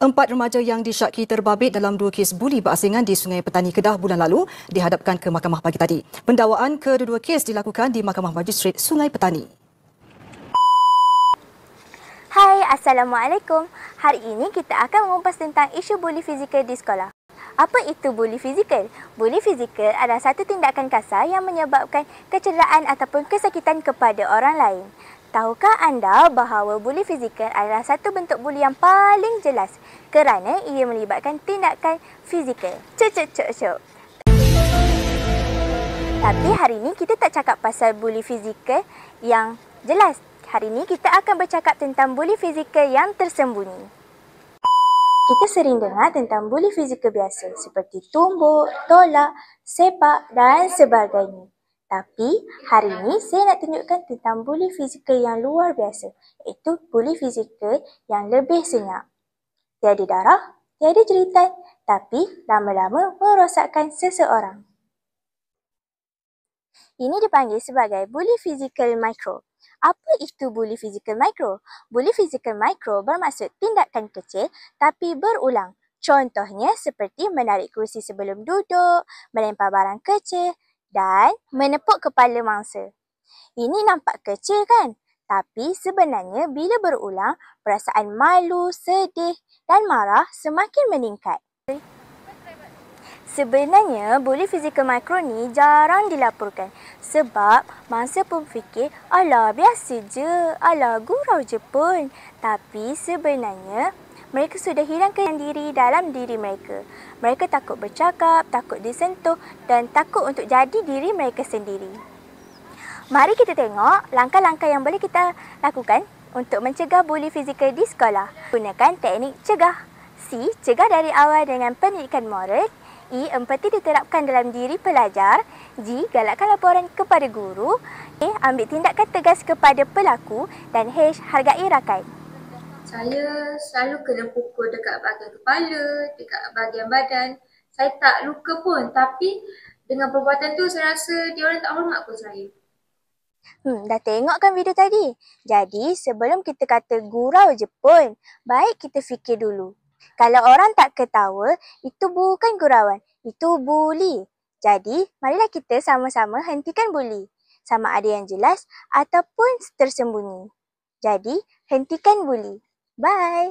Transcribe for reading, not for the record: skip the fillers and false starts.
Empat remaja yang disyaki terbabit dalam dua kes buli berasingan di Sungai Petani Kedah bulan lalu dihadapkan ke mahkamah pagi tadi. Pendakwaan kedua-dua kes dilakukan di Mahkamah Majistret Sungai Petani. Hai, Assalamualaikum. Hari ini kita akan mengupas tentang isu buli fizikal di sekolah. Apa itu buli fizikal? Buli fizikal adalah satu tindakan kasar yang menyebabkan kecederaan ataupun kesakitan kepada orang lain. Tahukah anda bahawa buli fizikal adalah satu bentuk buli yang paling jelas kerana ia melibatkan tindakan fizikal. Cuk. Tapi hari ini kita tak cakap pasal buli fizikal yang jelas. Hari ini kita akan bercakap tentang buli fizikal yang tersembunyi. Kita sering dengar tentang buli fizikal biasa seperti tumbuk, tolak, sepak dan sebagainya. Tapi hari ini saya nak tunjukkan tentang buli fizikal yang luar biasa, iaitu buli fizikal yang lebih senyap. Tiada darah, tiada jeritan, tapi lama-lama merosakkan seseorang. Ini dipanggil sebagai buli fizikal mikro. Apa itu buli fizikal mikro? Buli fizikal mikro bermaksud tindakan kecil tapi berulang. Contohnya seperti menarik kerusi sebelum duduk, melempar barang kecil dan menepuk kepala mangsa. Ini nampak kecil kan? Tapi sebenarnya bila berulang, perasaan malu, sedih dan marah semakin meningkat. Sebenarnya, buli fizikal mikro ni jarang dilaporkan sebab mangsa pun fikir, alah biasa je, alah gurau je pun. Tapi sebenarnya, mereka sudah hilangkan diri dalam diri mereka. Mereka takut bercakap, takut disentuh dan takut untuk jadi diri mereka sendiri. Mari kita tengok langkah-langkah yang boleh kita lakukan untuk mencegah buli fizikal di sekolah. Gunakan teknik cegah. C. Cegah dari awal dengan pendidikan moral. E. Empati diterapkan dalam diri pelajar. G. Galakkan laporan kepada guru. A. Ambil tindakan tegas kepada pelaku. Dan H. Hargai rakan. Saya selalu kena pukul dekat bahagian kepala, dekat bahagian badan. Saya tak luka pun, tapi dengan perbuatan tu saya rasa dia orang tak hormat pun saya. Dah tengok kan video tadi? Jadi sebelum kita kata gurau je pun, baik kita fikir dulu. Kalau orang tak ketawa, itu bukan gurauan, itu buli. Jadi marilah kita sama-sama hentikan buli. Sama ada yang jelas ataupun tersembunyi. Jadi hentikan buli. Bye.